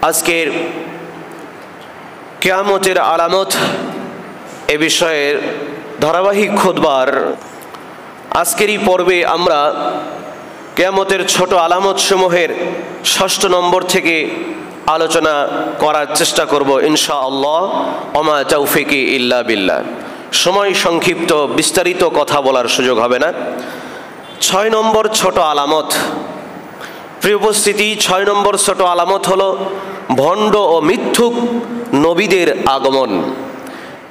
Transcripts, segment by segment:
আজকের কিয়ামতের আলামত এ বিষয়ের ধারাবাহিক খুতবার আজকেরই পর্বে আমরা কিয়ামতের ছোট আলামত সমূহের ৬ষ্ঠ নম্বর থেকে আলোচনা করার চেষ্টা করব ইনশাআল্লাহ। ওমা তাওফিকি ইল্লা বিল্লাহ। সময় সংক্ষিপ্ত, বিস্তারিত কথা বলার সুযোগ হবে না। ৬ নম্বর ছোট আলামত। প্রিয় উপস্থিতি, ৬ নম্বর ছোট আলামত হলো ভণ্ড ও মিথ্যুক নবীদের আগমন।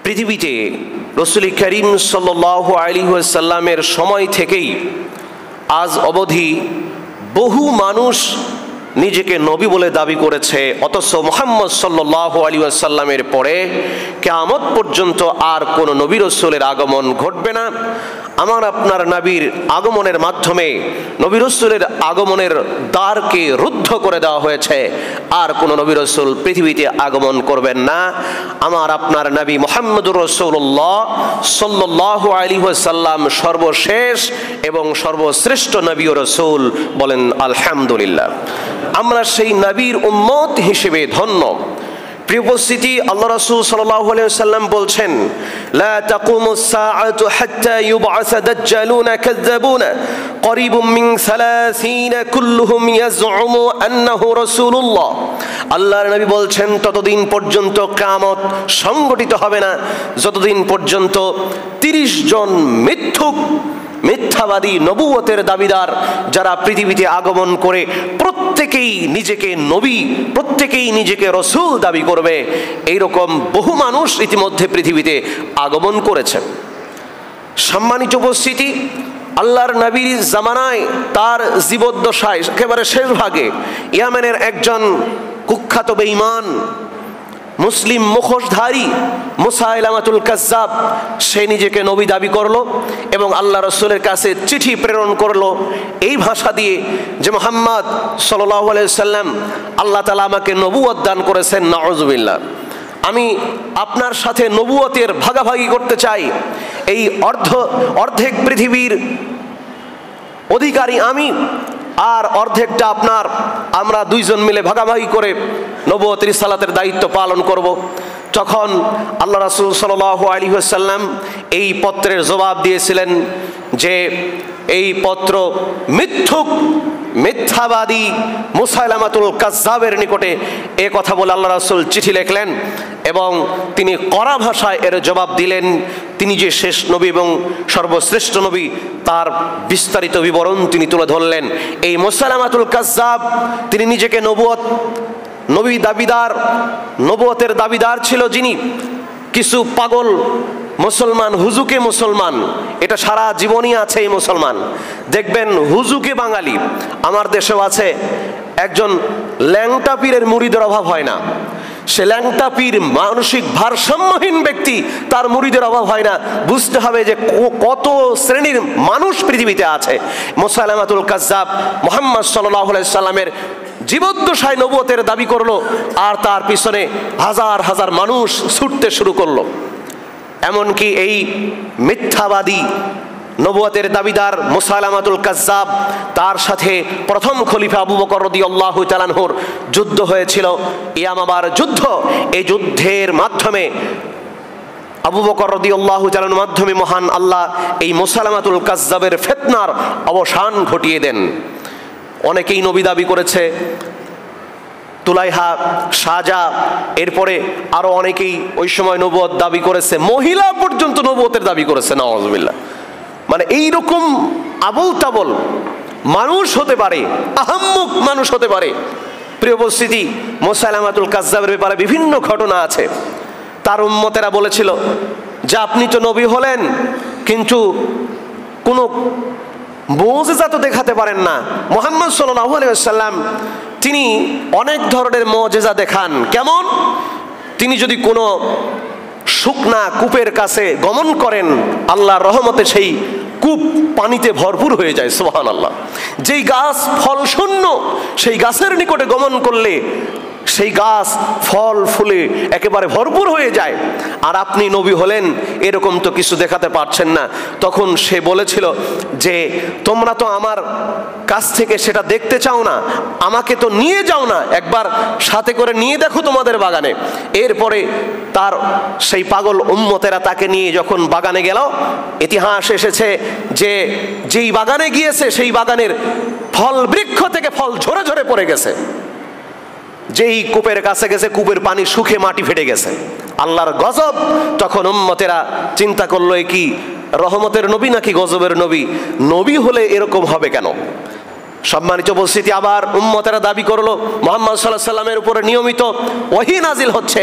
পৃথিবীতে রাসূল করিম সাল্লাল্লাহু আলাইহি ওয়াসাল্লামের সময় থেকেই আজ অবধি বহু মানুষ নিজেকে নবী বলে দাবি করেছে, অথচ মুহাম্মদ সাল্লাল্লাহু আলাইহি ওয়াসাল্লামের পরে কিয়ামত পর্যন্ত আর কোনো নবী রাসূলের আগমন ঘটবে না। আমার আপনার নবীর আগমনের মাধ্যমে নবী রাসূলের আগমনের দ্বারকে রুদ্ধ করে দেওয়া হয়েছে। আর কোনো নবী রাসূল পৃথিবীতে আগমন করবেন না। আমার আপনার নবী মুহাম্মদুর রাসূলুল্লাহ সাল্লাল্লাহু আলাইহি ওয়াসাল্লাম সর্বশেষ এবং সর্বশ্রেষ্ঠ নবী ও রাসূল। বলেন আলহামদুলিল্লাহ। আমরা সেই নবীর উম্মত হিসেবে ধন্য। প্রিয় উপস্থিতি, আল্লাহ রাসূল সাল্লাল্লাহু আলাইহি ওয়াসাল্লাম বলছেন, লা তাকুমুস সাআতু হাত্তা ইউবআসা দাজ্জালুনা কাযাবুনা করিবুম মিন 30 কুল্লুহুম ইয়াজউমু আন্নাহু রাসূলুল্লাহ। আল্লাহর নবী বলছেন, ততদিন পর্যন্ত কিয়ামত সংগঠিত হবে না যতদিন পর্যন্ত 30 জন মিথ্যাবাদী নবুয়তের দাবিদার যারা পৃথিবীতে আগমন করে প্রত্যেকেই নিজেকে নবী, প্রত্যেকেই নিজেকে রাসূল দাবি করবে। এইরকম বহু মানুষ ইতিমধ্যে পৃথিবীতে আগমন করেছে। সম্মানিত উপস্থিতি, আল্লাহর নবীর জামানায় তার জীবদ্দশায় একেবারে শেষ ভাগে ইয়েমেনের একজন কুখ্যাত বেঈমান মুসলিম মুখোশধারী মুসাইলামাতুল কাজ্জাব, সে নিজেকে নবী দাবি করলো এবং আল্লাহ রাসূলের কাছে চিঠি প্রেরণ করলো এই ভাষা দিয়ে যে মুহাম্মদ সাল্লাল্লাহু আলাইহি ওয়াসাল্লাম, আল্লাহ তাআলা আমাকে নবুয়ত দান করেছেন, নাউযুবিল্লাহ। আমি আপনার সাথে নবুয়তের ভাগাভাগি করতে চাই। এই অর্ধেক পৃথিবীর অধিকারী আমি, আর অর্ধেকটা আপনার। আমরা দুইজন মিলে ভাগাভাগি করে নবুয়তের রিসালাতের দায়িত্ব পালন করব। তখন আল্লাহ রাসূল সাল্লাল্লাহু আলাইহি ওয়াসাল্লাম এই পত্রের জবাব দিয়েছিলেন যে এই পত্র মিথ্যাবাদী মুসাইলামাতুল কাজ্জাবের নিকটে এ কথা বলে আল্লাহ রাসূল চিঠি লিখলেন এবং তিনি কড়া ভাষায় এর জবাব দিলেন। তিনি যে শেষ নবী এবং সর্বশ্রেষ্ঠ নবী তার বিস্তারিত বিবরণ তিনি তুলে ধরলেন। এই মুসাইলামাতুল কাজ্জাব তিনি নিজেকে নবুয়তের দাবিদার ছিল, যিনি কিছু পাগল মুসলমান, হুজুকে মুসলমান, এটা সারা জীবনই আছে এই মুসলমান। দেখবেন হুজুকে বাঙালি আমার দেশেও আছে। একজন ল্যাংটা পীরের মুরিদের অভাব হয় না। সে ল্যাংটা পীর মানসিক ভারসাম্যহীন ব্যক্তি, তার মুরিদের অভাব হয় না। বুঝতে হবে যে কত শ্রেণীর মানুষ পৃথিবীতে আছে। মুসাইলামাতুল কাজ্জাব মুহাম্মদ সাল্লাল্লাহু আলাইহি ওয়াসাল্লামের জীবদ্দশায় নবুয়তের দাবি করলো, আর তার পিছনে হাজার হাজার মানুষ ছুটতে শুরু করলো। এমনকি এই মিথ্যাবাদী নবুয়তের দাবিদার মুসাইলামাতুল কাজ্জাব, তার সাথে প্রথম খলিফা আবু বকর রাদিয়াল্লাহু তাআলা আনহুর যুদ্ধ হয়েছিল, ইয়ামাবার যুদ্ধ। এই যুদ্ধের মাধ্যমে আবু বকর রাদিয়াল্লাহু তাআলা আনহুর মাধ্যমে মহান আল্লাহ এই মুসাইলামাতুল কাজ্জাবের ফিতনার অবসান ঘটিয়ে দেন। অনেকেই নবী দাবি করেছে, তুলাইহা, শাহজা, এরপরে আরো অনেকেই ওই সময় নবুয়ত দাবি করেছে। মহিলা পর্যন্ত নবুয়তের দাবি করেছে, নাউযুবিল্লাহ। মানে এইরকম আবল তাবল মানুষ হতে পারে, আহাম্মক মানুষ হতে পারে। প্রিয় উপস্থিতি, মুসাইলামাতুল কাজ্জাবের ব্যাপারে বিভিন্ন ঘটনা আছে। তার উম্মতেরা বলেছিল যে আপনি তো নবী হলেন, কিন্তু কোনো মুজিজা তো দেখাতে পারেন না। মুহাম্মদ সাল্লাল্লাহু আলাইহি ওয়াসাল্লাম তিনি অনেক ধরনের মুজিজা দেখান। কেমন? তিনি যদি কোনো শুকনা কূপের কাছে গমন করেন, আল্লাহর রহমতে সেই কূপ পানিতে ভরপুর হয়ে যায়, সুবহানাল্লাহ। যেই গাছ ফল শূন্য, সেই গাছের নিকটে গমন করলে সেই গাছ ফল ফুলে একেবারে ভরপুর হয়ে যায়, আর আপনি নবী হলেন এরকম তো কিছু দেখাতে পারছেন না। তখন সে বলেছিল যে তোমরা তো আমার কাছ থেকে সেটা দেখতে চাও না, আমাকে তো নিয়ে যাও না, একবার সাথে করে নিয়ে দেখো তোমাদের বাগানে। এরপরে তার সেই পাগল উম্মতেরা তাকে নিয়ে যখন বাগানে গেল, ইতিহাস এসেছে যে যেই বাগানে গিয়েছে সেই বাগানের ফল বৃক্ষ থেকে ফল ঝরে ঝরে পড়ে গেছে। যেই কূপের কাছে গেছে কূপের পানি শুকে মাটি ফেটে গেছে। আল্লাহর গজব। তখন উম্মতেরা চিন্তা করলো এ কি রহমতের নবী নাকি গজবের নবী? নবী হলে এরকম হবে কেন? সম্মানিত উপস্থিতি, আবার উম্মতেরা দাবি করলো মুহাম্মদ সাল্লাল্লাহু আলাইহি সাল্লামের উপরে নিয়মিত ওহী নাজিল হচ্ছে,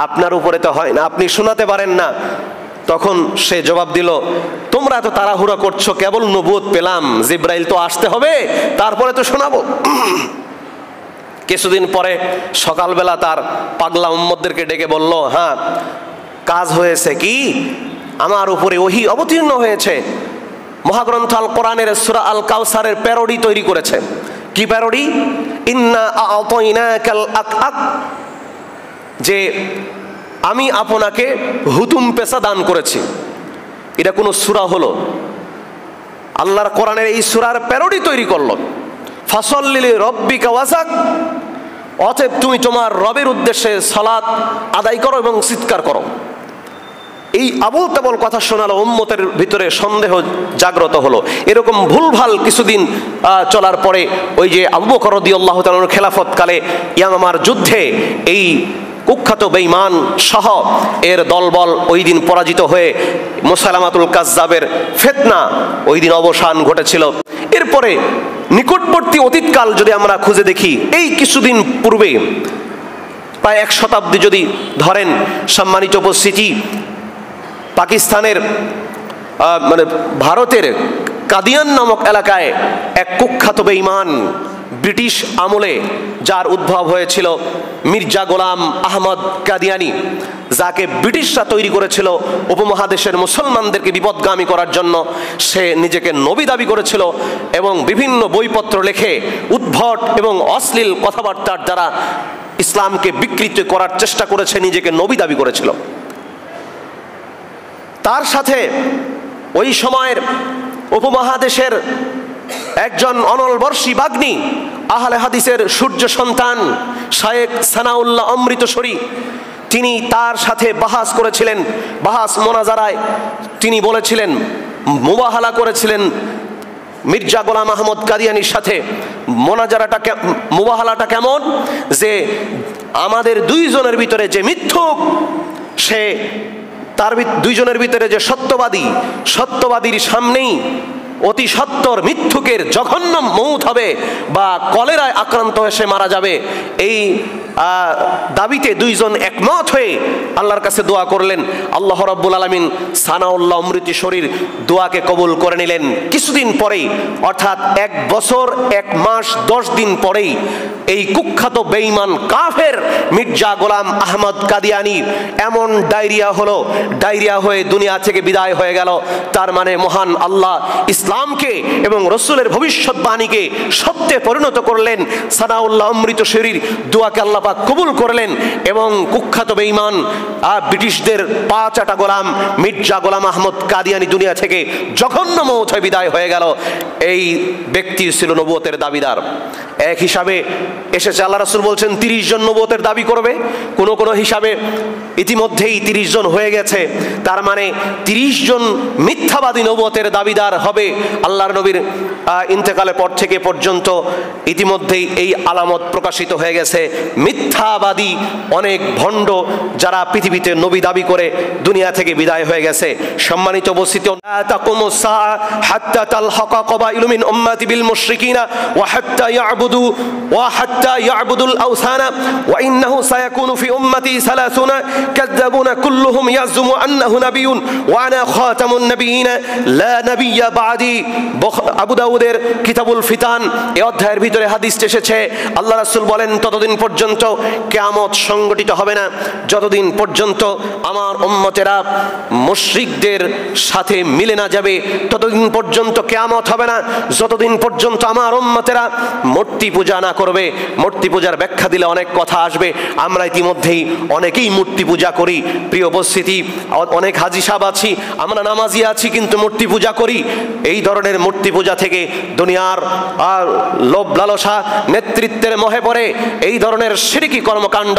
আপনার উপরে তো হয় না, আপনি শোনাতে পারেন না। তখন সে জবাব দিল, তোমরা তো তাড়াহুড়া করছো, কেবল নবুয়ত পেলাম, জিবরাইল তো আসতে হবে, তারপরে তো শোনাবো। কিছুদিন পরে সকালবেলা তার পাগলা উম্মতদেরকে ডেকে বলল, হ্যাঁ কাজ হয়েছে কি, আমার উপরে ওহী অবতীর্ণ হয়েছে। মহাগ্রন্থ আল কোরআনের সূরা আল কাউসারের প্যারোডি তৈরি করেছে। কি প্যারোডি? ইন্না আ'তাইনাকাল আকআক, যে আমি আপনাকে হুতুম পেশা দান করেছি। এটা কোনো সূরা হলো? আল্লাহর কোরআনের এই সূরার প্যারোডি তৈরি করলো। ফাসল্লি লিরাব্বিকা ওয়াজক, অতএব তুমি তোমার রবের উদ্দেশ্যে সালাত আদায় করো এবং চিৎকার করো। এই আবল তাবল কথা শোনালো, উম্মতের ভিতরে সন্দেহ জাগ্রত হলো। এরকম ভুলভাল কিছুদিন চলার পরে ওই যে আবু বকর রাদিয়াল্লাহু তাআলার খেলাফতকালে ইয়ামামার যুদ্ধে এই কুখ্যাত বেঈমান সহ এর দলবল ওই দিন পরাজিত হয়ে মুসাইলামাতুল কাজ্জাবের ফিতনা ওই দিন অবসান ঘটেছিল। এরপরে নিকটবর্তী অতীতকাল যদি আমরা খুঁজে দেখি, এই কিছুদিন পূর্বে প্রায় 1 শতাব্দী যদি ধরেন, সম্মানিত উপস্থিতি, পাকিস্তানের মানে ভারতের কাদিয়ান নামক এলাকায় এক কুখ্যাত বেঈমান, ব্রিটিশ আমলে যার উদ্ভব হয়েছিল মির্জা গোলাম আহমদ কাদিয়ানি, যাকে ব্রিটিশরা তৈরি করেছিল উপমহাদেশের মুসলমানদেরকে বিপদগামী করার জন্য। সে নিজেকে নবী দাবি করেছিল এবং বিভিন্ন বইপত্র লেখে উদ্ভট এবং অশ্লীল কথাবার্তার দ্বারা ইসলামকে বিকৃত করার চেষ্টা করেছে, নিজেকে নবী দাবি করেছিল। তার সাথে ওই সময়ের উপমহাদেশের একজন অনলবর্ষী বাগ্নী, আহলে হাদিসের সূর্য সন্তান শায়েখ সানাউল্লাহ অমৃতসরী, তিনি তার সাথে বাহাস করেছিলেন। বাহাস মোনাজারায় তিনি বলেছিলেন, মুবাহালা করেছিলেন মির্জা গোলাম আহমদ কাদিয়ানির সাথে। মুবাহালাটা কেমন? যে আমাদের দুইজনের ভিতরে যে মিথ্যুক, সে তার দুইজনের ভিতরে যে সত্যবাদীর সামনেই অতি সত্বর মিথ্যুকের জঘন্য মৌত হবে বা কলেরায় আক্রান্ত হয়ে সে মারা যাবে। এই দাবিতে দুইজন একমত হয়ে আল্লাহর কাছে দোয়া করলেন। আল্লাহ রাব্বুল আলামিন সানাউল্লাহ অমৃতসরীর দোয়াকে কবুল করে নিলেন। কিছুদিন পরেই, অর্থাৎ 1 বছর 1 মাস 10 দিন পরেই এই কুখ্যাত বেঈমান কাফের মির্জা গোলাম আহমদ কাদিয়ানি এমন ডায়রিয়া হয়ে দুনিয়া থেকে বিদায় হয়ে গেল। তার মানে মহান আল্লাহ ইসলামকে এবং রসুলের ভবিষ্যৎবাণীকে সত্যে পরিণত করলেন। সানাউল্লাহ অমৃতসরীর দোয়াকে আল্লাহ পাক কবুল করলেন এবং কুখ্যাত বেঈমান ব্রিটিশদের 5 গোলাম মির্জা গোলাম আহমদ কাদিয়ানি দুনিয়া থেকে জঘন্য মৌত হয়ে বিদায় হয়ে গেল। এই ব্যক্তি ছিল নবুয়তের দাবিদার। এক হিসাবে এসেছে, আল্লাহ রাসূল বলছেন 30 জন নবুয়তের দাবি করবে। কোন হিসাবে ইতিমধ্যেই 30 জন হয়ে গেছে। তার মানে 30 জন মিথ্যাবাদী নবুয়তের দাবিদার হবে আল্লাহর নবীর ইন্তেকালের পর থেকে পর্যন্ত। ইতিমধ্যেই এই আলামত প্রকাশিত হয়ে গেছে। মিথ্যাবাদী অনেক ভণ্ড যারা পৃথিবীতে নবী দাবি করে দুনিয়া থেকে বিদায় হয়ে গেছে। সম্মানিত উপস্থিতি, তাকুমুস সাআ হাত্তা তালহাকা কাবাইলু মিন উম্মতি বিল মুশরিকিনা ওয়া হাত্তা ইয়াবুদুল আওসানা ওয়া ইন্নাহু সায়াকুনু ফি উম্মতি 30 কাযাবুনা কুল্লুহুম ইয়াজুমু আন্নাহু নাবিয়্যুন ওয়া আনা খাতামুন নাবিয়্যিনা লা নাবিয়্যা বা'দি তিরমিজি, আবু দাউদের কিতাবুল ফিতান এই অধ্যায়ের ভিতরে হাদিসটি এসেছে। আল্লাহ রাসূল বলেন, ততদিন পর্যন্ত কিয়ামত সংগঠিত হবে না যতদিন পর্যন্ত আমার উম্মতেরা মুশরিকদের সাথে মিলে না যাবে, ততদিন পর্যন্ত কিয়ামত হবে না যতদিন পর্যন্ত আমার উম্মতেরা মূর্তি পূজা না করবে। মূর্তি পূজার ব্যাখ্যা দিলে অনেক কথা আসবে। আমরা ইতিমধ্যেই অনেকেই মূর্তি পূজা করি। প্রিয় উপস্থিতি, অনেক হাজি সাহেব আছি, আমরা নামাজি আছি, কিন্তু মূর্তি পূজা করি। এই ধরনের মূর্তি পূজা থেকে দুনিয়ার লোভ লালসা, নেতৃত্বের মোহে পড়ে এই ধরনের শিরকি কর্মকাণ্ড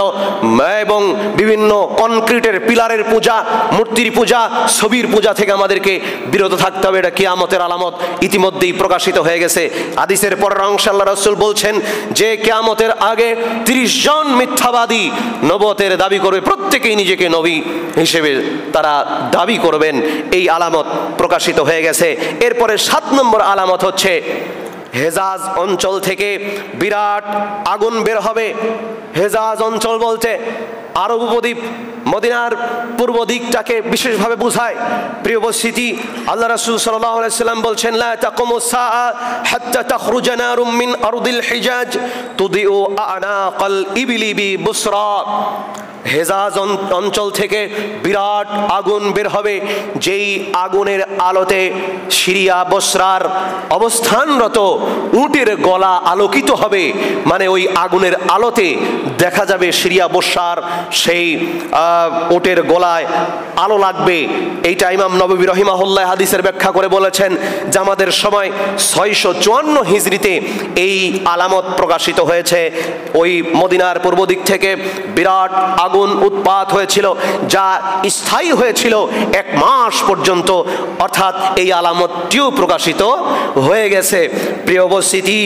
এবং বিভিন্ন কনক্রিটের পিলারের পূজা, মূর্তির পূজা, ছবির পূজা থেকে আমাদেরকে বিরত থাকতে হবে। এটা কিয়ামতের আলামত ইতিমধ্যেই প্রকাশিত হয়ে গেছে। হাদিসের পরের অংশে আল্লাহ রাসূল বলছেন যে কিয়ামতের আগে 30 জন মিথ্যাবাদী নবুয়তের দাবি করবে, প্রত্যেকেই নিজেকে নবী হিসেবে তারা দাবি করবেন। এই আলামত প্রকাশিত হয়ে গেছে। এরপরে 7 নম্বর আলামত হচ্ছে হেজাজ অঞ্চল থেকে বিরাট আগুন বের হবে। হেজাজ অঞ্চল বলতে আরব উপদ্বীপ, মদিনার পূর্ব দিকটাকে বিশেষভাবে বোঝায়। প্রিয় উপস্থিতি, আল্লাহ রাসূল সাল্লাল্লাহু আলাইহি ওয়াসাল্লাম বলছেন, লা তাকুমুস সাআ হাত্তা তাখরুজা নারুম মিন আরদিল হিজাজ তুদিউ আনাকাল ইবলি বিবুসরা। হেজাজ অঞ্চল থেকে বিরাট আগুন বের হবে, যেই আগুনের আলোতে সিরিয়া বসরার অবস্থানরত উটের গলা আলোকিত হবে। মানে ওই আগুনের আলোতে দেখা যাবে সিরিয়া বসরার সেই উটের গলায় আলো লাগবে। এইটা ইমাম নববী রাহিমাহুল্লাহ হাদিসের ব্যাখ্যা করে বলেছেন যে আমাদের সময় 654 হিজরিতে এই আলামত প্রকাশিত হয়েছে। ওই মদিনার পূর্ব দিক থেকে বিরাট আগুন উৎপাত হয়েছিল, যা স্থায়ী হয়েছিল 1 মাস পর্যন্ত, অর্থাৎ এই আলামতটিও প্রকাশিত হয়ে গেছে। প্রিয় উপস্থিতি,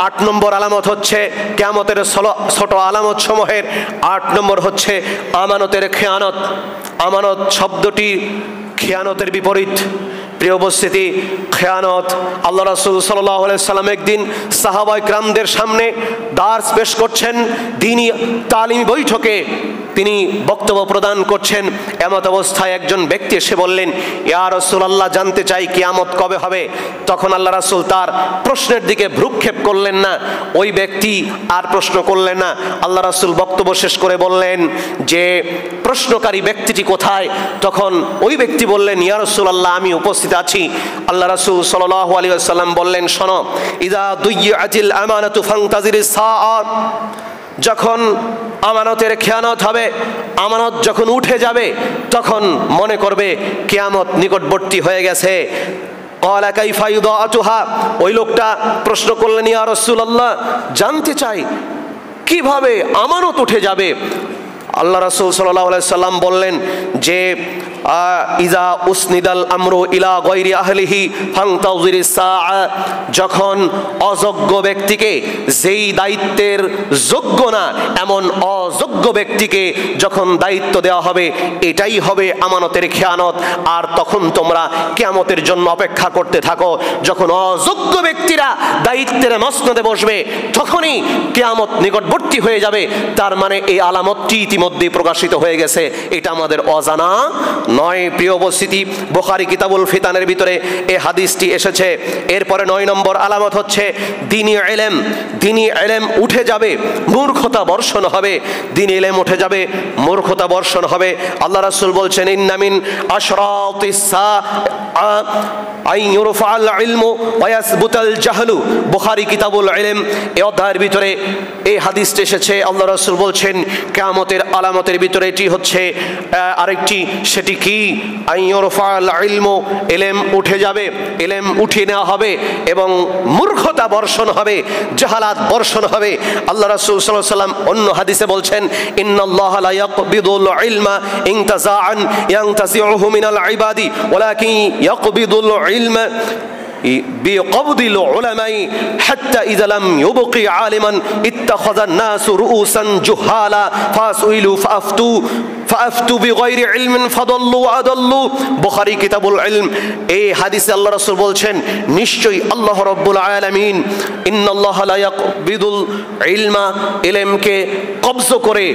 8 নম্বর আলামত হচ্ছে কিয়ামতের ছোট আলামত সমূহের 8 নম্বর হচ্ছে আমানতের খেয়ানত। আমানত শব্দটি খেয়ানতের বিপরীত। প্রিয় উপস্থিতি, খেয়ানত, আল্লাহ রাসূল সাল্লাল্লাহু আলাইহি সাল্লাম একদিন সাহাবায়ে কেরামদের সামনে দার্স পেশ করছেন, দ্বীনি তালিমি বৈঠকে তিনি বক্তব্য প্রদান করছেন। এমত অবস্থায় একজন ব্যক্তি এসে বললেন, ইয়া রাসূলুল্লাহ, জানতে চাই কিয়ামত কবে হবে। তখন আল্লাহ রাসূল তার প্রশ্নের দিকে ভ্রুক্ষেপ করলেন না, ওই ব্যক্তি আর প্রশ্ন করলেন না। আল্লাহ রাসূল বক্তব্য শেষ করে বললেন যে প্রশ্নকারী ব্যক্তিটি কোথায়? তখন ওই ব্যক্তি বললেন, ইয়া রাসূলুল্লাহ, আমি উপস্থিত আছি। আল্লাহ রাসূল সাল্লাল্লাহু আলাইহি ওয়াসাল্লাম বললেন, শোনো, ইযা দুইয়াতিল আমানাতু ফান্তাজিরিস সাআ। যখন আমানতের খেয়ানত হবে, আমানত যখন উঠে যাবে, তখন মনে করবে কিয়ামত নিকটবর্তী হয়ে গেছে। ক্বালা কাইফা ইউদাতুহা। ওই লোকটা প্রশ্ন করলেন, ইয়া রাসূলুল্লাহ, জানতে চাই কিভাবে আমানত উঠে যাবে। আল্লাহ রাসূল সাল্লাল্লাহু আলাইহি সাল্লাম বললেন যে ইজা উসনিদাল আমরু ইলা গায়রি আহলিহি ফান্তাযিরিস সাআ। যখন অযোগ্য ব্যক্তিকে, যেই দায়িত্বের যোগ্য না এমন অযোগ্য ব্যক্তিকে যখন দায়িত্ব দেওয়া হবে, এটাই হবে আমানতের খেয়ানত। আর তখন তোমরা কিয়ামতের জন্য অপেক্ষা করতে থাকো। যখন অযোগ্য ব্যক্তিরা দায়িত্বের মসনদে বসবে, তখনই কিয়ামত নিকটবর্তী হয়ে যাবে। তার মানে এই আলামতটি ইতিমধ্যেই প্রকাশিত হয়ে গেছে, এটা আমাদের অজানা নয়। প্রিয় উপস্থিতি, বুখারী কিতাবুল ফিতানের ভিতরে এই হাদিসটি এসেছে। এরপরে 9 নম্বর আলামত হচ্ছে দ্বীনি ইলম। দ্বীনি ইলম উঠে যাবে, মূর্খতা বর্ষণ হবে। দ্বীনি ইলম উঠে যাবে, মূর্খতা বর্ষণ হবে। আল্লাহ রাসূল বলছেন, ইন্না মিন আশরাতিস সাআ আন ইউরফাআল ইলমু ওয়া ইয়াসবুতাল জাহলু। বুখারী কিতাবুল ইলম এই অধ্যায়ের ভিতরে এই হাদিসটি এসেছে। আল্লাহ রাসূল বলছেন কিয়ামতের আলামতের ভিতরে এটি হচ্ছে আরেকটি। সেটি কি? আইয়ুরফাল ইলমু, ইলম উঠে যাবে, ইলম উঠিয়ে নেওয়া হবে এবং মূর্খতা বর্ষণ হবে, জাহালাত বর্ষণ হবে। আল্লাহ রাসূল সাল্লাল্লাহু আলাইহি ওয়াসাল্লাম অন্য হাদিসে বলছেন, ইন্নাল্লাহা লা ইয়াকবিদুল ইলমা ইনতাযাআন ইয়ানতাযিউহু মিনাল ইবাদি ওয়ালাকিন ইয়াকবিদুল ইলমা بقبض العلماء حتى إذا لم يبقي عالما اتخذ الناس رؤوسا جهالا فسئلوا ফাআফতু বিগাইরি ইলমিন ফাদাল্লু ওয়া আদাল্লু। বুখারী কিতাবুল ইলম। এই হাদিসে আল্লাহ রাসূল বলছেন, নিশ্চয়ই আল্লাহ রাব্বুল আলামিন ইন্নাল্লাহা লা ইয়াকবিদুল ইলমা, ইলমকে কবজ করে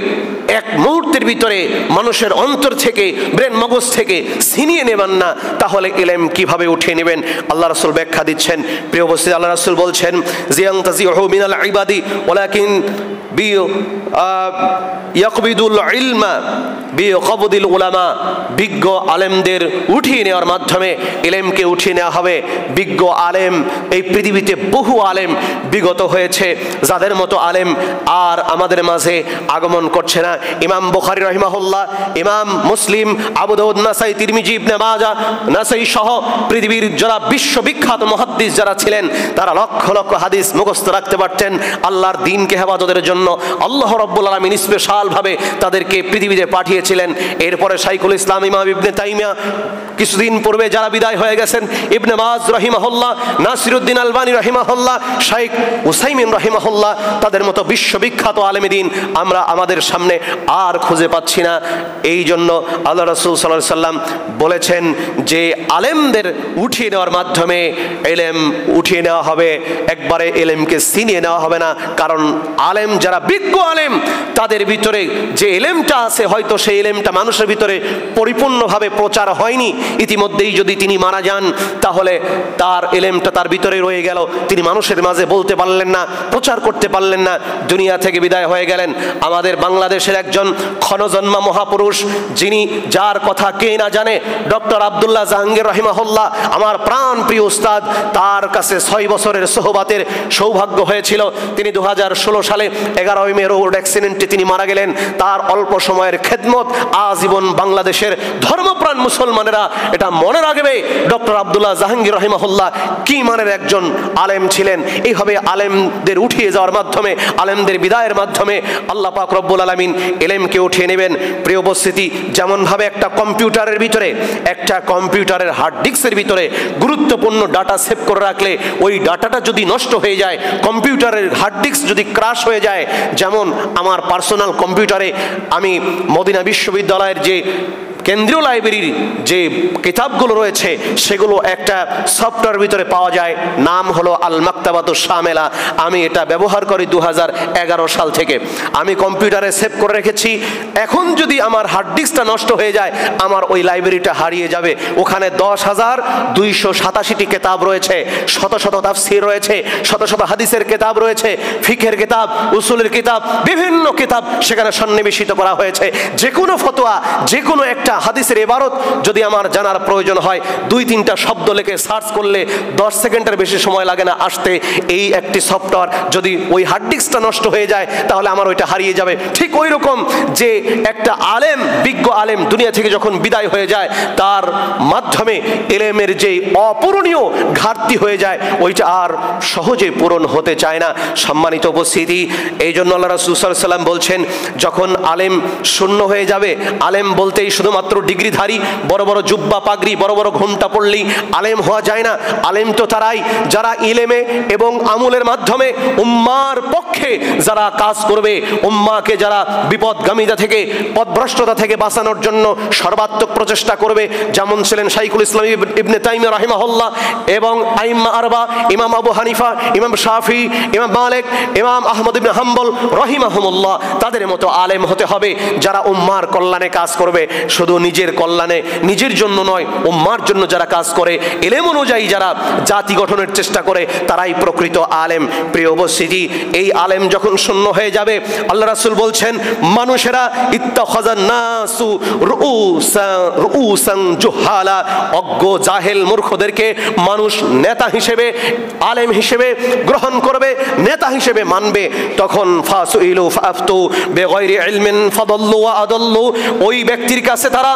এক মুহূর্তের ভিতরে মানুষের অন্তর থেকে, ব্রেন মগজ থেকে ছিনিয়ে নেবেন না, তাহলে ইলম কিভাবে উঠিয়ে নেবেন? আল্লাহ রাসূল ব্যাখ্যা দিচ্ছেন। প্রিয় উপস্থিতি, আল্লাহ রাসূল বলছেন, জিয়ানতাজিহু মিনাল ইবাদি ওয়ালাকিন ইয়াকবিদুল ইলমা বিকবদিল উলামা। বিজ্ঞ আলেমদের উঠিয়ে নেওয়ার মাধ্যমে ইলমকে উঠিয়ে নেওয়া হবে। বিজ্ঞ আলেম, এই পৃথিবীতে বহু আলেম বিগত হয়েছে, যাদের মতো আলেম আর আমাদের মাঝে আগমন করছে না। ইমাম বুখারী রাহিমাহুল্লাহ, ইমাম মুসলিম, আবু দাউদ, নাসাই, তিরমিজি, ইবনে মাজাহ, নাসাই সহ পৃথিবীর যারা বিশ্ববিখ্যাত মুহাদ্দিস যারা ছিলেন, তারা লক্ষ লক্ষ হাদিস মুখস্থ রাখতে পারতেন। আল্লাহর দ্বীনকে হেফাজতের জন্য আল্লাহ রাব্বুল আলামিন স্পেশাল ভাবে তাদেরকে পৃথিবীতে পাঠিয়েছিলেন। এরপরে শাইখুল ইসলাম ইমাম ইবনে তাইমিয়া, কিছুদিন পূর্বে যারা বিদায় হয়ে গেছেন, ইবনে বাজ রাহিমাহুল্লাহ, নাসিরউদ্দিন আলবানী রাহিমাহুল্লাহ, শাইখ উসাইমিন রাহিমাহুল্লাহ, তাদের মতো বিশ্ববিখ্যাত আলেমে দ্বীন আমরা আমাদের সামনে আর খুঁজে পাচ্ছি না। এই জন্য আল্লাহ রাসূল সাল্লাল্লাহু আলাইহি সাল্লাম বলেছেন যে আলেমদের উঠিয়ে নেওয়ার মাধ্যমে ইলম উঠিয়ে নেওয়া হবে, একবারে ইলমকে ছিনিয়ে নেওয়া হবে না। কারণ আলেম যারা বিজ্ঞ আলেম, তাদের ভিতরে যে ইলমটা আছে, হয়তো সেই ইলমটা মানুষের ভিতরে পরিপূর্ণভাবে প্রচার হয়নি। ইতিমধ্যেই যদি তিনি মারা যান, তাহলে তার ইলমটা তার ভিতরে রয়ে গেল, তিনি মানুষের মাঝে বলতে পারলেন না, প্রচার করতে পারলেন না, দুনিয়া থেকে বিদায় হয়ে গেলেন। আমাদের বাংলাদেশের একজন ক্ষণজন্মা মহাপুরুষ, যিনি, যার কথা কে না জানে, ডক্টর আব্দুল্লাহ জাহাঙ্গীর রাহিমাহুল্লাহ, আমার প্রাণ প্রিয় উস্তাদ। তার কাছে 6 বছরের সোহবাতের সৌভাগ্য হয়েছিল। তিনি 2016 সালে 11 মে রোড অ্যাক্সিডেন্টে তিনি মারা গেলেন। তার অল্প সময়ের খেদমত আজীবন বাংলাদেশের ধর্মপ্রাণ মুসলমানেরা এটা মনে রাখবে, ডক্টর আব্দুল্লাহ জাহাঙ্গীর রাহিমাহুল্লাহ কি মানের একজন আলেম ছিলেন। এইভাবে আলেমদের উঠিয়ে যাওয়ার মাধ্যমে, আলেমদের বিদায়ের মাধ্যমে আল্লাহ পাক রব্বুল আলামিন ইলমকে উঠিয়ে নেবেন। প্রিয় উপস্থিতি, যেমনভাবে একটা কম্পিউটারের ভিতরে, একটা কম্পিউটারের হার্ড ডিস্কের ভিতরে গুরুত্বপূর্ণ ডাটা সেভ করে রাখলে ওই ডাটাটা যদি নষ্ট হয়ে যায়, কম্পিউটারের হার্ড ডিস্ক যদি ক্রাশ হয়ে যায়, যেমন আমার পার্সোনাল কম্পিউটারে আমি মদিনা বিশ্ববিদ্যালয়ের যে কেন্দ্রীয় লাইব্রেরির যে কিতাবগুলো রয়েছে, সেগুলো একটা সফটওয়্যার ভিতরে পাওয়া যায়, নাম হলো আল মাকতাবাতুশ শামেলা। আমি এটা ব্যবহার করি 2011 সাল থেকে। আমি কম্পিউটারে সেভ করে রেখেছি। এখন যদি আমার হার্ড ডিস্কটা নষ্ট হয়ে যায়, আমার ওই লাইব্রেরিটা হারিয়ে যাবে। ওখানে 10,287টি কিতাব রয়েছে, শত শত তাফসীর রয়েছে, শত শত হাদিসের কিতাব রয়েছে, ফিকহের কিতাব, উসুলের কিতাব, বিভিন্ন কিতাব সেখানে সন্নিবেশিত করা হয়েছে। যে কোনো ফতোয়া, যে কোনো একটা হাদিসের ইবারত যদি আমার জানার প্রয়োজন হয়, 2-3টা শব্দ লিখে সার্চ করলে 10 সেকেন্ডের বেশি সময় লাগে না আসতে। এই একটি সফটওয়্যার যদি ওই হার্ড ডিস্কটা নষ্ট হয়ে যায়, তাহলে আমার ওইটা হারিয়ে যাবে। ঠিক ওই রকম যে একটা আলেম, বিজ্ঞ আলেম দুনিয়া থেকে যখন বিদায় হয়ে যায়, তার মাধ্যমে ইলমের যে অপূরণীয় ঘাটতি হয়ে যায়, ওইটা আর সহজে পূরণ হতে চায় না। সম্মানিত উপস্থিতি, এই জন্য আল্লাহ রাসূল সাল্লাল্লাহু আলাইহি ওয়াসাল্লাম বলছেন, যখন আলেম শূন্য হয়ে যাবে, আলেম বলতেই শুধুমাত্র ডিগ্রিধারী, বড় বড় জুব্বা পাগড়ি, বড় বড় ঘোমটা পড়লেই আলেম হওয়া যায় না। আলেম তো তারাই যারা ইলমে এবং আমলের মাধ্যমে উম্মার পক্ষে যারা কাজ করবে, উম্মাকে যারা বিপদগামিতা থেকে, পথভ্রষ্টতা থেকে বাঁচানোর জন্য সর্বাত্মক প্রচেষ্টা করবে। যেমন ছিলেন শাইখুল ইসলাম ইবনে তাইমিয়া রাহিমাহুল্লাহ এবং আইম্মা আরবা, ইমাম আবু হানিফা, ইমাম শাফি, ইমাম মালিক, ইমাম আহমদ ইবনে হাম্বল রাহিমাহুমুল্লাহ। তাদের মতো আলেম হতে হবে যারা উম্মার কল্যাণে কাজ করবে। শুধু নিজের কল্যাণে, নিজের জন্য নয়, উম্মার জন্য যারা কাজ করে, ইলম অনুযায়ী যারা জাতি গঠনের চেষ্টা করে, তারাই প্রকৃত আলেম। প্রিয় উপস্থিতি, এই আলেম যখন শূন্য হয়ে যাবে, আল্লাহ রাসূল বলছেন, মানুষেরা ইত্তাখাযান নাসু রুউসান জুহালা, অজ্ঞ জাহেল মূর্খদেরকে মানুষ নেতা হিসেবে, আলেম হিসেবে গ্রহণ করবে, নেতা হিসেবে মানবে। তখন ফাসুইলু ফাফতু বিগাইরি ইলমিন ফাদাল্লু ওয়া আদাল্লু, ওই ব্যক্তির কাছে তারা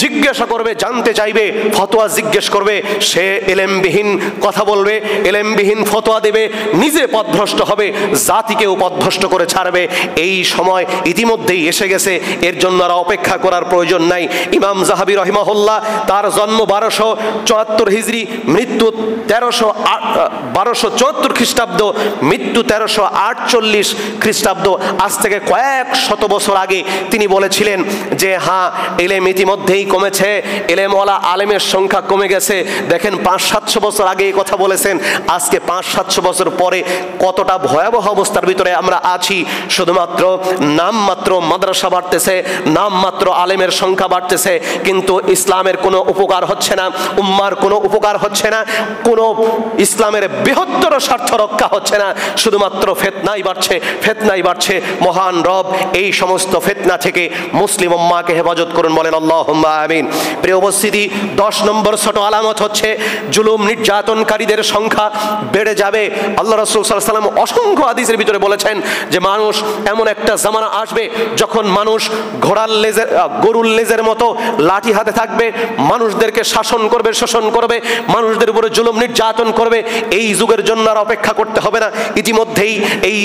জিজ্ঞাসা করবে, জানতে চাইবে, ফতোয়া জিজ্ঞেস করবে, সে এলেমবিহীন কথা বলবে, এলেমবিহীন ফতোয়া দেবে, নিজে পথভ্রষ্ট হবে, জাতিকেও পথভ্রষ্ট করে ছাড়বে। এই সময় ইতিমধ্যেই এসে গেছে, এর জন্য আর অপেক্ষা করার প্রয়োজন নাই। ইমাম যাহাবী রাহিমাহুল্লাহ, তার জন্ম 1274 হিজরি, মৃত্যু 1274 খ্রিস্টাব্দ, মৃত্যু 1348 খ্রিস্টাব্দ। আজ থেকে কয়েক শত বছর আগে তিনি বলেছিলেন যে হ্যাঁ, এলেম ইতিমধ্যেই কমেছে, এলেমওয়ালা আলেমের সংখ্যা কমে গেছে। দেখেন 500-700 বছর আগে এই কথা বলেছেন, আজকে 500-700 বছর পরে কতটা ভয়াবহ অবস্থার ভিতরে আমরা আছি। শুধুমাত্র নামমাত্র মাদ্রাসা বাড়তেছে, নামমাত্র আলেমের সংখ্যা বাড়তেছে, কিন্তু ইসলামের কোনো উপকার হচ্ছে না, উম্মার কোনো উপকার হচ্ছে না, কোনো ইসলামের বৃহত্তর স্বার্থ রক্ষা হচ্ছে না, শুধুমাত্র ফিতনাই বাড়ছে, ফিতনাই বাড়ছে। মহান রব এই সমস্ত ফিতনা থেকে মুসলিম উম্মাহকে হেফাজত করুন, বলেন আল্লাহুম্মা আমিন। প্রিয় উপস্থিতি, 10 নম্বর ছোট আলামত হচ্ছে জুলুম নির্যাতনকারীদের সংখ্যা বেড়ে যাবে। আল্লাহ রাসূল সাল্লাল্লাহু আলাইহি ওয়াসাল্লাম অসংখ্য হাদিসের ভিতরে বলেছেন যে মানুষ এমন একটা জামানা আসবে যখন মানুষ গরুর লেজের মতো লাঠি হাতে থাকবে, মানুষদেরকে শাসন করবে, শোষণ করবে, মানুষদের উপরে জুলুম নির্যাতন করবে। এই যুগের জন্য আর অপেক্ষা করতে হবে না, ইতিমধ্যেই এই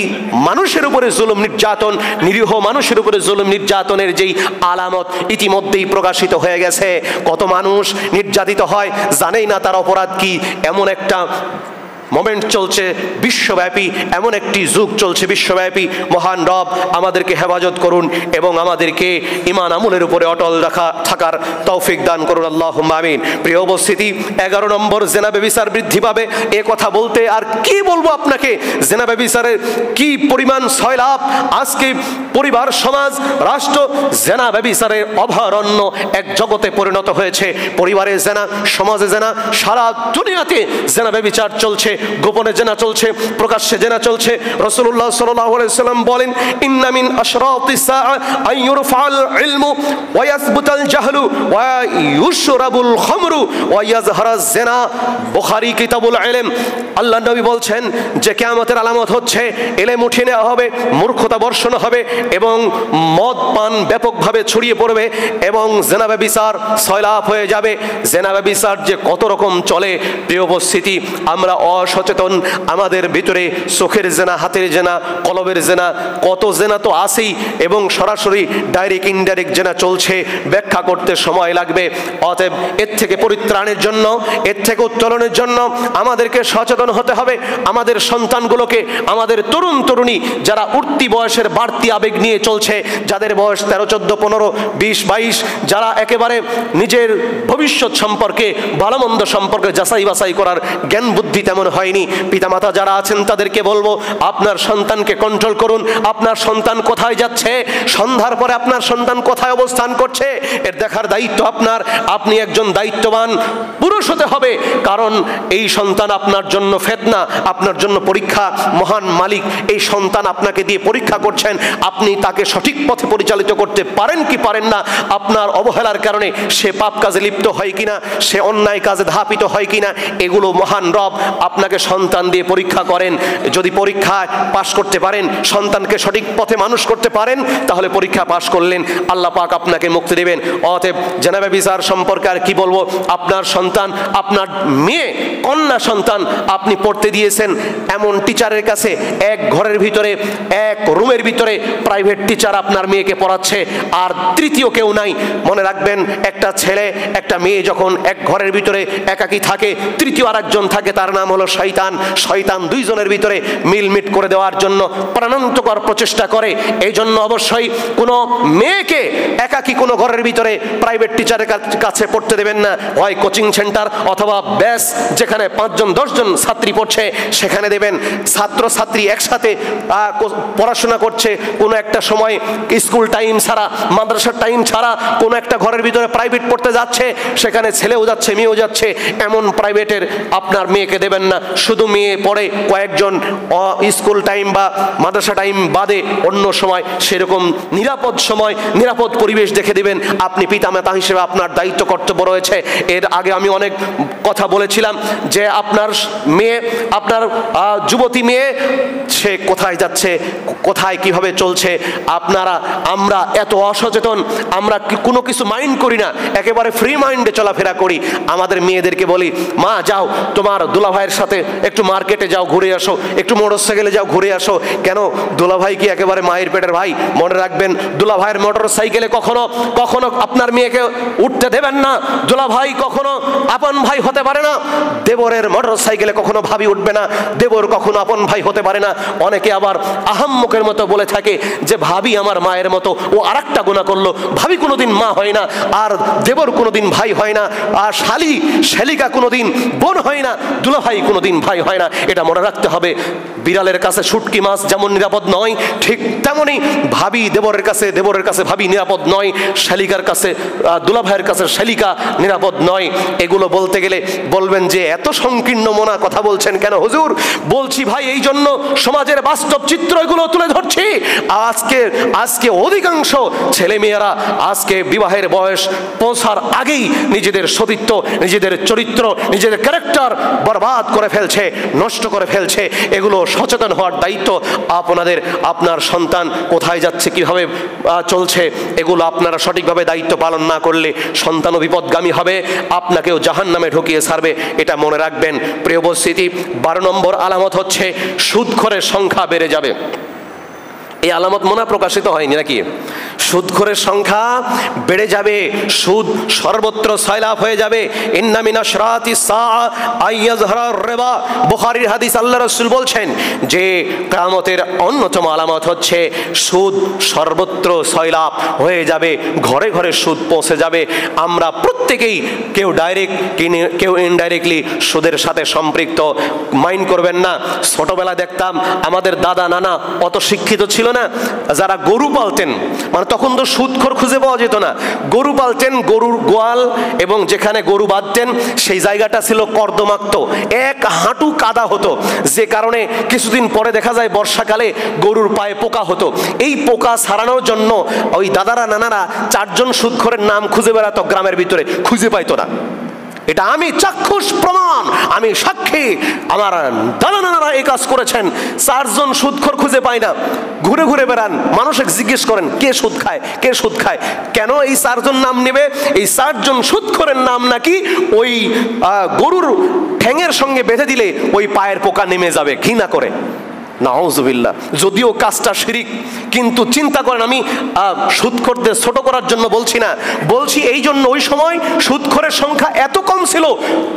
মানুষের উপরে জুলুম নির্যাতন, নিরীহ মানুষের উপরে জুলুম নির্যাতনের যেই আলামত ইতিমধ্যেই প্রকাশিত হয়ে গেছে। কত মানুষ নির্যাতিত হয়, জানেই না তার অপরাধ কি। এমন একটা মোমেন্ট চলছে বিশ্বব্যাপী, এমন একটি যুগ চলছে বিশ্বব্যাপী। মহান রব আমাদেরকে হেফাজত করুন এবং আমাদেরকে ঈমান আমলের উপরে অটল থাকার তৌফিক দান করুন, আল্লাহুম্মা আমিন। প্রিয় উপস্থিতি, 11 নম্বর, জেনা ব্যভিচার বৃদ্ধি পাবে। এ কথা বলতে আর কি বলবো আপনাকে, জেনা ব্যভিচারের কি পরিমাণ সয়লাভ। আজকে পরিবার, সমাজ, রাষ্ট্র জেনা ব্যভিচারের অভয়ারণ্য এক জগতে পরিণত হয়েছে। পরিবারে জেনা, সমাজে জেনা, সারা দুনিয়াতে জেনা ব্যভিচার চলছে, গোপনে জেনা চলছে, প্রকাশ্যে জেনা চলছে। রাসূলুল্লাহ সাল্লাল্লাহু আলাইহি ওয়াসাল্লাম বলেন, ইন্না মিন আশরাতিস সাআ আন ইউরফাল ইলমু ওয়া ইয়াসবুতাল জাহলু ওয়া ইউশরাবুল খামরু ওয়া ইয়াজহারাজ জিনা। বুখারী কিতাবুল ইলম। আল্লাহর নবী বলছেন যে কিয়ামতের আলামত হচ্ছে ইলম উঠিয়ে নেওয়া হবে, মূর্খতা বর্ষণ হবে এবং মদ পান ব্যাপকভাবে ছড়িয়ে পড়বে এবং জেনা ব্যভিচার সয়লাভ হয়ে যাবে। জেনা ব্যভিচার যে কত রকম চলে, প্রিয় উপস্থিতি, আমরা অসচেতন। আমাদের ভিতরে চোখের জেনা, হাতের জেনা, কলবের জেনা, কত জেনা তো আছেই এবং সরাসরি ডাইরেক্ট ইনডাইরেক্ট জেনা চলছে, ব্যাখ্যা করতে সময় লাগবে। অতএব এর থেকে পরিত্রাণের জন্য, এর থেকে উত্তরণের জন্য আমাদেরকে সচেতন হতে হবে। আমাদের সন্তানগুলোকে, আমাদের তরুণ তরুণী যারা উঠতি বয়সের বাড়তি আবেগ নিয়ে চলছে, যাদের বয়স 13, 14, 15, 20, 22, যারা একেবারে নিজের ভবিষ্যৎ সম্পর্কে, ভালো মন্দ সম্পর্কে যাচাই বাছাই করার জ্ঞান বুদ্ধি তেমন হয়নি, পিতামাতা যারা আছেন তাদেরকে বলবো, আপনার সন্তানকে কন্ট্রোল করুন। আপনার সন্তান কোথায় যাচ্ছে, সন্ধ্যার পরে আপনার সন্তান কোথায় অবস্থান করছে, এর দেখার দায়িত্ব আপনার। আপনি একজন দায়িত্ববান পুরুষ হতে হবে, কারণ এই সন্তান আপনার জন্য ফিতনা, আপনার জন্য পরীক্ষা। মহান মালিক এই সন্তান আপনাকে দিয়ে পরীক্ষা করছেন, আপনি তাকে সঠিক পথে পরিচালিত করতে পারেন কি পারেন না। আপনার অবহেলার কারণে সে পাপ কাজে লিপ্ত হয় কিনা, সে অন্যায় কাজে ধাপিত হয় কিনা, এগুলো মহান রব আপনাকে সন্তান দিয়ে পরীক্ষা করেন। যদি পরীক্ষায় পাশ করতে পারেন, সন্তানকে সঠিক পথে মানুষ করতে পারেন, তাহলে পরীক্ষা পাশ করলেন, আল্লাহ পাক আপনাকে মুক্তি দেবেন। অতএব জেনা ব্যভিচার সম্পর্কে আর কি বলবো। আপনার সন্তান, আপনার মেয়ে, কন্যা সন্তান আপনি পড়তে দিয়েছেন এমন টিচারের কাছে, এক ঘরের ভিতরে, এক রুমের ভিতরে প্রাইভেট টিচার আপনার মেয়েকে পড়াচ্ছে, আর তৃতীয় কেউ নাই। মনে রাখবেন, একটা ছেলে একটা মেয়ে যখন এক ঘরের ভিতরে একাকী থাকে, তৃতীয় আরেকজন থাকে, তার নাম হলো শয়তান। শয়তান দুইজনের ভিতরে মিলমিট করে দেওয়ার জন্য প্রাণান্তকর প্রচেষ্টা করে। এই জন্য অবশ্যই কোনো মেয়েকে একাকী কোনো ঘরের ভিতরে প্রাইভেট টিচারের কাছে পড়তে দেবেন না। হয় কোচিং সেন্টার অথবা ব্যাস, যেখানে 5 জন 10 জন ছাত্রী পড়ছে সেখানে দেবেন। ছাত্র ছাত্রী একসাথে পড়াশোনা করছে, কোনো একটা সময় স্কুল টাইম ছাড়া, মাদ্রাসার টাইম ছাড়া কোনো একটা ঘরের ভিতরে প্রাইভেট পড়তে যাচ্ছে, সেখানে ছেলেও যাচ্ছে, মেয়েও যাচ্ছে, এমন প্রাইভেটের আপনার মেয়েকে দেবেন না। শুধু মেয়ে পড়ে কয়েকজন স্কুল টাইম বা মাদ্রাসা টাইম বাদে অন্য সময় সেরকম নিরাপদ সময় নিরাপদ পরিবেশ দেখে দিবেন। আপনি পিতামাতা হিসেবে আপনার দায়িত্ব কর্তব্য রয়েছে। এর আগে আমি অনেক কথা বলেছিলাম যে আপনার মেয়ে, আপনার যুবতী মেয়ে, সে কোথায় যাচ্ছে, কোথায় কিভাবে চলছে, আমরা এত অসচেতন, আমরা কোনো কিছু মাইন্ড করি না, একেবারে ফ্রি মাইন্ডে চলাফেরা করি। আমাদের মেয়েদেরকে বলি, মা যাও তোমার দুলাভাইয়ের সাথে একটু মার্কেটে যাও, ঘুরে আসো, একটু মোটরসাইকেলে যাও, ঘুরে আসো। কেন? দুলাভাই কি একেবারে মায়ের পেটের ভাই? মনে রাখবেন, দুলাভাইয়ের মোটরসাইকেলে কখনো কখনো আপনার মেয়েকে উঠতে দেবেন না। দুলাভাই কখনো আপন ভাই হতে পারে না। দেবরের মোটরসাইকেলে কখনো ভাবি উঠবে না, দেবর কখনো আপন ভাই হতে পারে না। অনেকে আবার আহাম্মকের মতো বলে থাকে যে ভাবি আমার মায়ের মতো, ও আরেকটা গুনাহ করলো। ভাবি কোনোদিন মা হয় না, আর দেবর কোনোদিন ভাই হয় না, আর শালিকা কোনোদিন বোন হয় না, দুলাভাই কোনোদিন ভাই হয় না। এটা মনে রাখতে হবে। বিড়ালের কাছে শুটকি মাছ যেমন নিরাপদ নয়, ঠিক তেমনি ভাবি দেবরের কাছে ভাবি নিরাপদ নয়, শালিকার কাছে দুলাভাইয়ের কাছে শালিকা নিরাপদ নয়। এগুলো বলতে গেলে বলবেন যে এত সংকীর্ণ মনা কথা বলছেন কেন হুজুর? বলছি ভাই এই জন্য সমাজের বাস্তব চিত্র এগুলো তুলে ধরছি। আজকে অধিকাংশ ছেলে মেয়েরা আজকে বিবাহের বয়স পৌঁছার আগেই নিজেদের সতীত্ব, নিজেদের চরিত্র, নিজেদের ক্যারেক্টার বরবাদ করে ফেলছে, নষ্ট করে ফেলছে। এগুলো সচেতন হওয়ার দায়িত্ব আপনাদের। আপনার সন্তান কোথায় যাচ্ছে, কিভাবে চলছে, এগুলো আপনারা সঠিকভাবে দায়িত্ব পালন না করলে সন্তানও বিপদগামী হবে, আপনাকেও জাহান্নামে ঢুকিয়ে ছাড়বে। এটা মনে রাখবেন। প্রিয় উপস্থিতি, 12 নম্বর আলামত হচ্ছে সুদখোরের সংখ্যা বেড়ে যাবে। এই আলামত মনে প্রকাশিত হয়নি নাকি? সুদখোরের সংখ্যা বেড়ে যাবে, সুদ সর্বত্র সয়লাভ হয়ে যাবে। ইন্না মিন আশরাতিস সাআ আইয়াযহারার রিবা, বুখারীর হাদিস। আল্লাহ রাসূল বলছেন যে কিয়ামতের অন্যতম আলামত হচ্ছে সুদ সর্বত্র সয়লাভ হয়ে যাবে, ঘরে ঘরে সুদ পৌঁছে যাবে। আমরা প্রত্যেকেই, কেউ ডাইরেক্ট কেউ ইনডাইরেক্টলি সুদের সাথে সম্পৃক্ত। মাইন্ড করবেন না, ছোটবেলা দেখতাম আমাদের দাদা নানা অত শিক্ষিত ছিল না, যারা গরু পালতেন, মানে তখন তো সুদখোর খুঁজে পাওয়া যেত না, গরু পালতেন, গরুর গোয়াল এবং যেখানে গরু বাঁধতেন সেই জায়গাটা ছিল কর্দমাক্ত, এক হাঁটু কাদা হতো, যে কারণে কিছুদিন পরে দেখা যায় বর্ষাকালে গরুর পায়ে পোকা হতো। এই পোকা সারানোর জন্য ওই দাদারা নানারা 4 জন সুদখোরের নাম খুঁজে বেড়াতো গ্রামের ভিতরে, খুঁজে পাইতো না। এটা আমি চাক্ষুষ প্রমাণ, আমি সাক্ষী, আমার দাদা নানারা এই কাজ করেছেন। 4 জন সুদখোর খুঁজে পায় না, ঘুরে ঘুরে বেড়ান, মানুষকে জিজ্ঞেস করেন কে সুদ খায়, কে সুদ খায়। কেন এই 4 জন নাম নেবে? এই 4 জন সুদখোরের নাম নাকি ওই গরুর ঠ্যাঙের সঙ্গে বেঁধে দিলে ওই পায়ের পোকা নেমে যাবে, ঘৃণা করে। নাউজুবিল্লাহ। যদিও কাজটা শিরিক, কিন্তু চিন্তা করেন, আমি সুদখোরদের ছোট করার জন্য বলছি না, বলছি এই জন্য ওই সময় সুদখোরের সংখ্যা এত কম ছিল,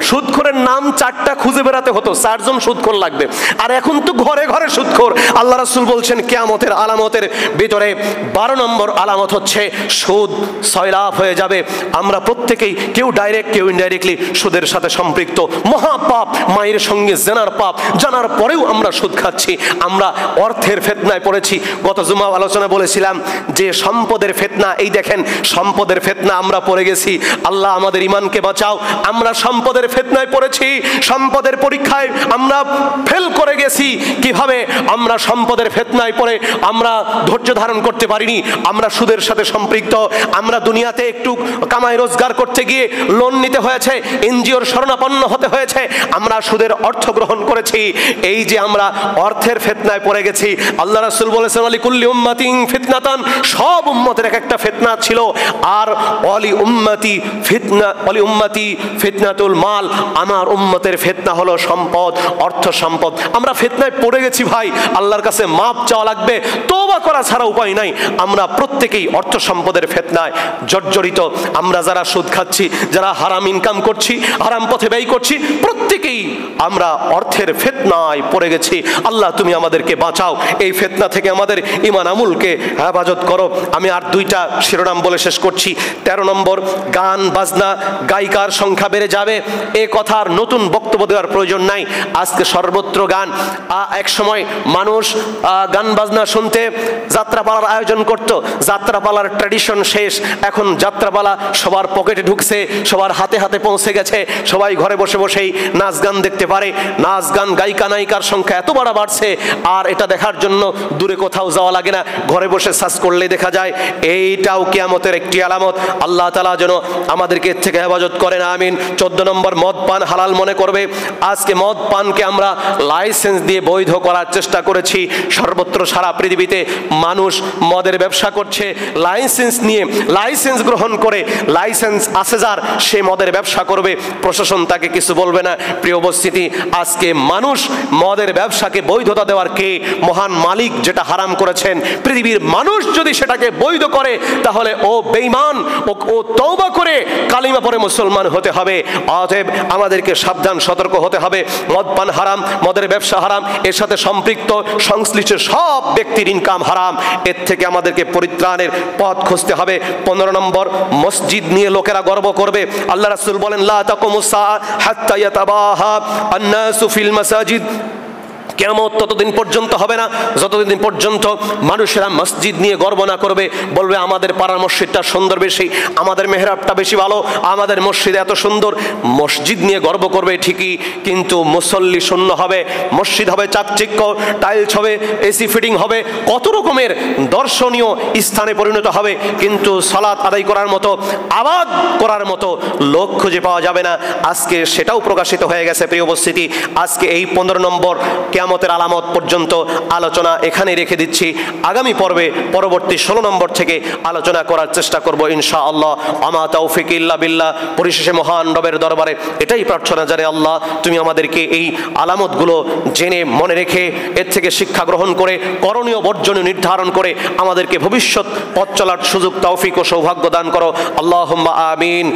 সুদখোরের নাম 4টা খুঁজে বেড়াতে হতো, 4 জন সুদখোর লাগবে। আর এখন তো ঘরে ঘরে সুদখোর। আল্লাহ রাসূল বলছেন কিয়ামতের আলামতের ভিতরে 12 নম্বর আলামত হচ্ছে সুদ সয়লাভ হয়ে যাবে। আমরা প্রত্যেকেই, কেউ ডাইরেক্ট কেউ ইনডাইরেক্টলি সুদের সাথে সম্পৃক্ত। মহাপাপ, মায়ের সঙ্গে জেনার পাপ, জানার পরেও আমরা সুদ খাচ্ছি। আমরা অর্থের ফিতনায় পড়েছি। গত জুমা আলোচনা বলেছিলাম যে সম্পদের ফিতনা, এই দেখেন সম্পদের ফিতনা আমরা পড়ে গেছি। আল্লাহ আমাদের ঈমানকে বাঁচাও। আমরা সম্পদের ফিতনায় পড়েছি, সম্পদের পরীক্ষায় আমরা ফেল করে গেছি। কিভাবে আমরা সম্পদের ফিতনায় পড়ে আমরা ধৈর্য ধারণ করতে পারিনি? আমরা সুদের সাথে সম্পৃক্ত। আমরা দুনিয়াতে একটু কামাই রোজগার করতে গিয়ে লোন নিতে হয়েছে, এনজিওর শরণাপন্ন হতে হয়েছে, আমরা সুদের অর্থ গ্রহণ করেছি। এই যে আমরা অর্থের ফিতনায় পড়ে গেছি। আল্লাহ রাসূল বলেছেন লিকুল্লি উম্মাতিন ফিতনাতান, সব উম্মতের এক একটা ফিতনা ছিল। আর ওয়ালি উম্মতি ফিতনাতুল মাল, আমার উম্মতের ফিতনা হলো সম্পদ, অর্থ সম্পদ। আমরা ফিতনায় পড়ে গেছি ভাই, আল্লাহর কাছে মাপ চাওয়া লাগবে, তওবা করা ছাড়া উপায় নাই। আমরা প্রত্যেকেই অর্থ সম্পদের ফিতনায় জর্জরিত। আমরা যারা সুদ খাচ্ছি, যারা হারাম ইনকাম করছি, হারাম পথে ব্যয় করছি, প্রত্যেকেই আমরা অর্থের ফিতনায় পড়ে গেছি। আল্লাহ তুমি তুমি আমাদেরকে বাঁচাও, এই ফিতনা থেকে আমাদের ঈমান আমলকে হেফাজত করো। আমি আর দুইটা শিরোনাম বলে শেষ করছি। 13 নম্বর, গান বাজনা গায়িকার সংখ্যা বেড়ে যাবে, এ কথার নতুন বক্তব্য দেওয়ার প্রয়োজন নাই। আজকে সর্বত্র গান। এক সময় মানুষ গান বাজনা শুনতে যাত্রাপালার আয়োজন করত, যাত্রাপালার ট্র্যাডিশন শেষ, এখন যাত্রাপালা সবার পকেটে ঢুকছে, সবার হাতে হাতে পৌঁছে গেছে, সবাই ঘরে বসে বসেই নাচ গান দেখতে পারে। নাচ গান গায়িকা নায়িকার সংখ্যা এত বাড়ছে, আর এটা দেখার জন্য দূরে কোথাও যাওয়া লাগে না, ঘরে বসে সার্চ করলে দেখা যায়। এইটাও কিয়ামতের একটি আলামত। আল্লাহ তাআলা যেন আমাদেরকে এর থেকে হেফাজত করেন, আমিন। 14 নম্বর, মদ পান হালাল মনে করবে। আজকে মদ পানকে আমরা লাইসেন্স দিয়ে বৈধ করার চেষ্টা করেছি। সর্বত্র সারা পৃথিবীতে মানুষ মদের ব্যবসা করছে, লাইসেন্স নিয়ে, লাইসেন্স গ্রহণ করে, লাইসেন্স আছে যার, সে মদের ব্যবসা করবে, প্রশাসন তাকে কিছু বলবে না। প্রিয় উপস্থিতি, আজকে মানুষ মদের ব্যবসাকে বৈধতা দেওয়ার কে? মহান মালিক যেটা হারাম করেছেন, পৃথিবীর মানুষ যদি সেটাকে বৈধ করে তাহলে ও বেঈমান, ও তওবা করে কালিমা পড়ে মুসলমান হতে হবে। অতএব আমাদেরকে সাবধান সতর্ক হতে হবে। মদ পান হারাম, মদের ব্যবসা হারাম, এর সাথে সম্পৃক্ত সংশ্লিষ্ট সব ব্যক্তির ইনকাম হারাম। এর থেকে আমাদেরকে পরিত্রাণের পথ খুঁজতে হবে। 15 নম্বর, মসজিদ নিয়ে লোকেরা গর্ব করবে। আল্লাহ রাসূল বলেন, লা তাকুমুস সাআ হাত্তা ইয়াতাবাহা আন-নাসু ফিল মাসাজিদ। কিয়ামত ততদিন পর্যন্ত হবে না যতদিন পর্যন্ত মানুষেরা মসজিদ নিয়ে গর্ব না করবে, বলবে আমাদের পাড়ার মসজিদটা সুন্দর বেশি, আমাদের মেহরাবটা বেশি ভালো, আমাদের মসজিদ এত সুন্দর। মসজিদ নিয়ে গর্ব করবে ঠিকই, কিন্তু মুসল্লি শূন্য হবে। মসজিদ হবে চাকচিক্য, টাইলস হবে, এসি ফিটিং হবে, কত রকমের দর্শনীয় স্থানে পরিণত হবে, কিন্তু সালাত আদায় করার মতো, আবাদ করার মতো লোক খুঁজে পাওয়া যাবে না। আজকে সেটাও প্রকাশিত হয়ে গেছে। প্রিয় উপস্থিতি, আজকে এই 15 নম্বর কিয়ামতের আলামত পর্যন্ত আলোচনা এখানে রেখে দিচ্ছি। আগামী পর্বে পরবর্তী 16 নম্বর থেকে আলোচনা করার চেষ্টা করব ইনশাআল্লাহ। আমা তাওফিক ইল্লা বিল্লাহ। পরিশেষে মহান রবের দরবারে এটাই প্রার্থনা জানাই, আল্লাহ তুমি আমাদেরকে এই আলামতগুলো জেনে মনে রেখে এর থেকে শিক্ষা গ্রহণ করে করণীয় বর্জনীয় নির্ধারণ করে আমাদেরকে ভবিষ্যৎ পথ চলার সুযোগ, তৌফিক ও সৌভাগ্য দান করো। আল্লাহুম্মা আমিন।